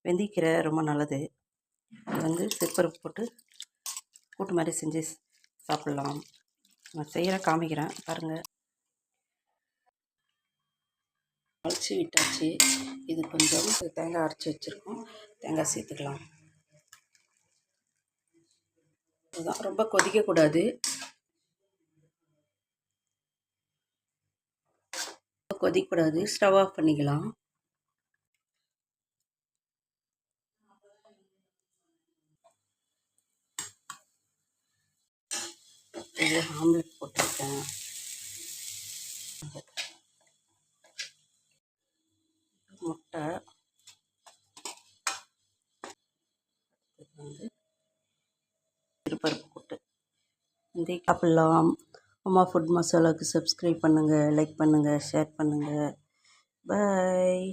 வெந்தயக்கீரை ரொம்ப நல்லது. இது சிறுபருப்பு போட்டு கூட்டு மாதிரி செஞ்சு சாப்பிட்லாம். நான் செய்கிறேன், காமிக்கிறேன் பாருங்கள். அரைச்சி விட்டாச்சு. இது கொஞ்சம் தேங்காய் அரைச்சி வச்சுருக்கோம், தேங்காய் சேர்த்துக்கலாம். அதுதான், ரொம்ப கொதிக்கக்கூடாது. ஸ்டவ் ஆஃப் பண்ணிக்கலாம். இது ஆம்லெட் போட்டிருக்கேன். முட்டை சிறுபருப்பு கூட்டு இந்த சாப்பிட்லாம். அம்மா ஃபுட் மசாலாவுக்கு சப்ஸ்கிரைப் பண்ணுங்கள், லைக் பண்ணுங்கள், ஷேர் பண்ணுங்கள். பாய்.